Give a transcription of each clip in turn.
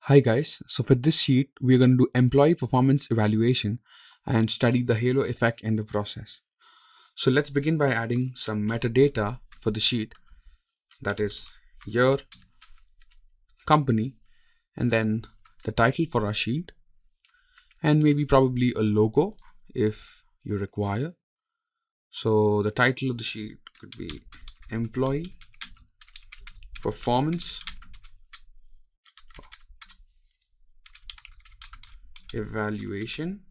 Hi guys, so for this sheet, we're going to do employee performance evaluation and study the halo effect in the process. So let's begin by adding some metadata for the sheet, that is year, company, and then the title for our sheet, and maybe probably a logo if you require. So the title of the sheet could be employee performance evaluation.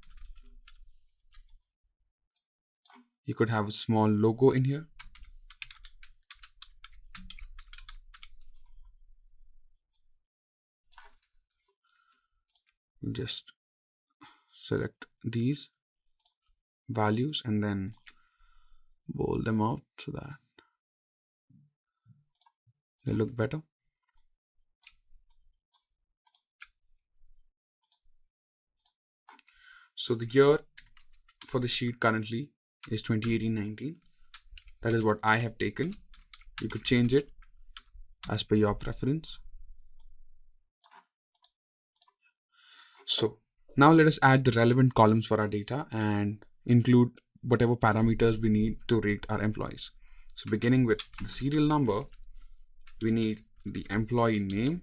You could have a small logo in here. Just select these values and then bold them out so that they look better. So the year for the sheet currently is 2018-19. That is what I have taken. You could change it as per your preference. So now let us add the relevant columns for our data and include whatever parameters we need to rate our employees. So beginning with the serial number, we need the employee name,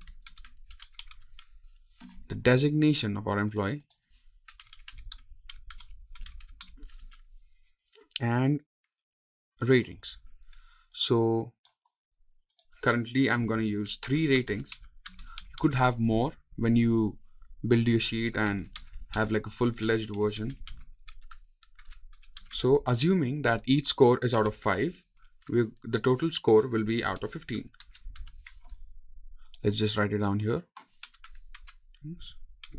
the designation of our employee, and ratings. So currently I'm going to use 3 ratings. You could have more when you build your sheet and have like a full-fledged version. So assuming that each score is out of 5, the total score will be out of 15. Let's just write it down here.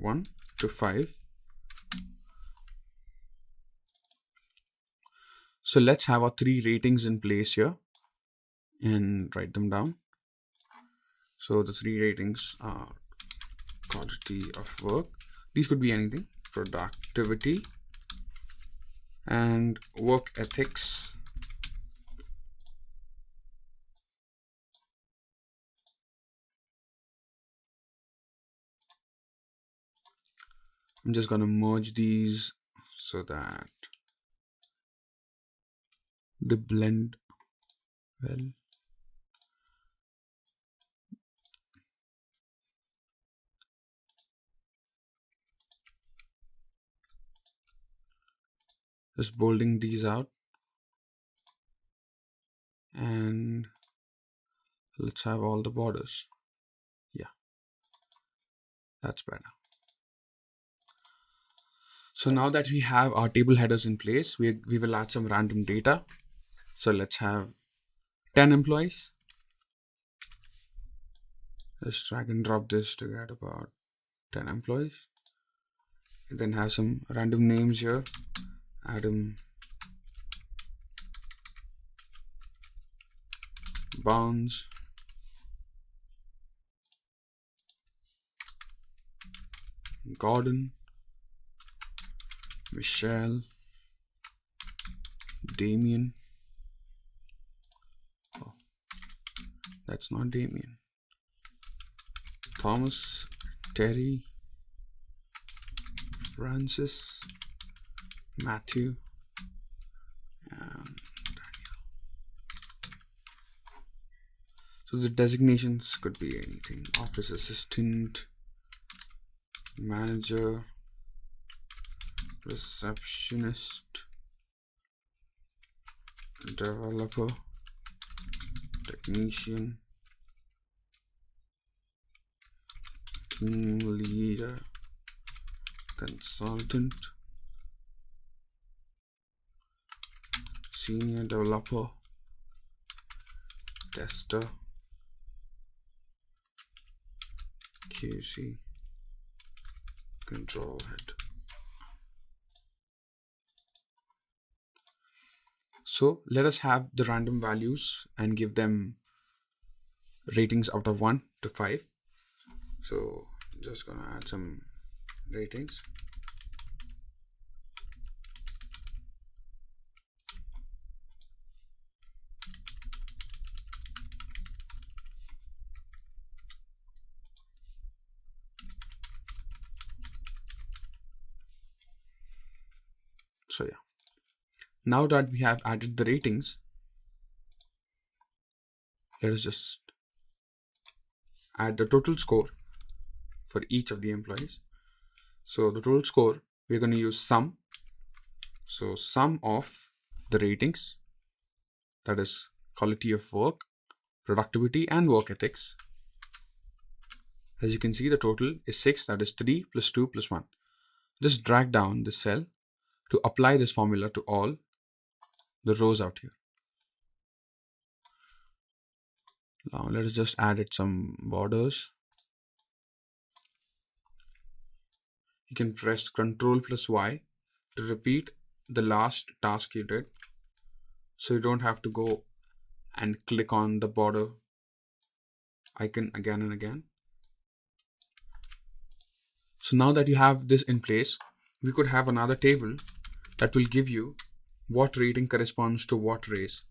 1 to 5. So let's have our 3 ratings in place here and write them down. So the 3 ratings are quality of work. These could be anything: productivity and work ethics. I'm just going to merge these so that they blend well. Just bolding these out, and let's have all the borders. Yeah, that's better. So now that we have our table headers in place, we will add some random data. So let's have 10 employees. Let's drag and drop this to get about 10 employees. And then have some random names here: Adam, Barnes, Gordon, Michelle, Damien. Oh, that's not Damien. Thomas, Terry, Francis, Matthew, and Daniel. So the designations could be anything: office assistant, manager, receptionist, developer, technician, team leader, consultant, senior developer, tester, QC, control head. So let us have the random values and give them ratings out of 1 to 5. So I'm just gonna add some ratings. So yeah, now that we have added the ratings, let us just add the total score for each of the employees. So the total score, we're going to use sum. So sum of the ratings, that is quality of work, productivity, and work ethics. As you can see, the total is 6, that is 3 plus 2 plus 1. Just drag down this cell to apply this formula to all the rows out here. Now let us just add it some borders. You can press Ctrl plus Y to repeat the last task you did, so you don't have to go and click on the border icon again and again. So now that you have this in place, we could have another table that will give you what rating corresponds to what race.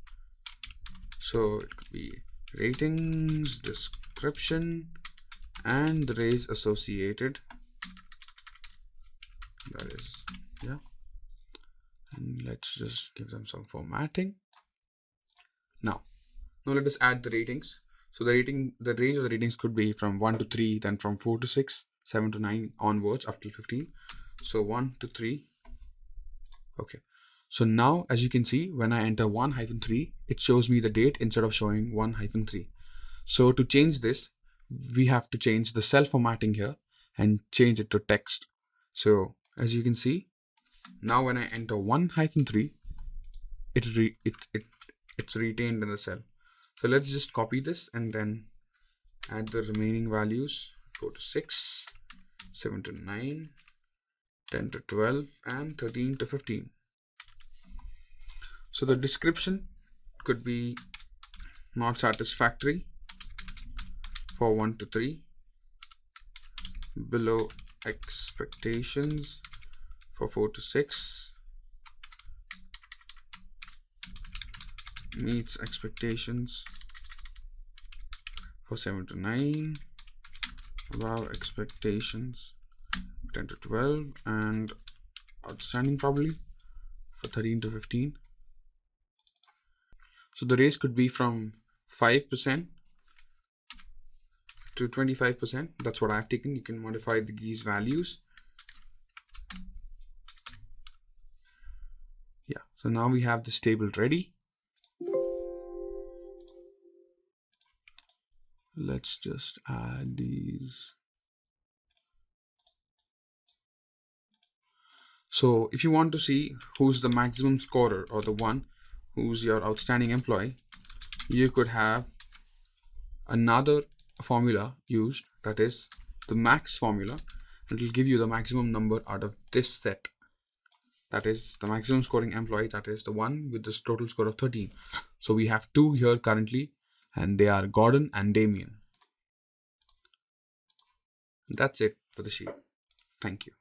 So it could be ratings, description, and the race associated. That is, yeah. And let's just give them some formatting. Now let us add the ratings. So the range of the ratings could be from 1 to 3, then from 4 to 6, 7 to 9 onwards up till 15. So 1 to 3. Okay. So now, as you can see, when I enter 1-3, it shows me the date instead of showing 1-3. So to change this, we have to change the cell formatting here and change it to text. So as you can see, now when I enter 1-3, it's retained in the cell. So let's just copy this and then add the remaining values. 4 to 6, 7 to 9, 10 to 12, and 13 to 15. So the description could be not satisfactory for 1 to 3, below expectations for 4 to 6, meets expectations for 7 to 9, above expectations 10 to 12, and outstanding probably for 13 to 15. So the raise could be from 5% to 25%. That's what I've taken. You can modify these values. Yeah, so now we have this table ready. Let's just add these. So if you want to see who's the maximum scorer or the one who's your outstanding employee, you could have another formula used, that is the max formula. It will give you the maximum number out of this set. That is the maximum scoring employee, that is the one with this total score of 13. So we have 2 here currently, and they are Gordon and Damien. That's it for the sheet. Thank you.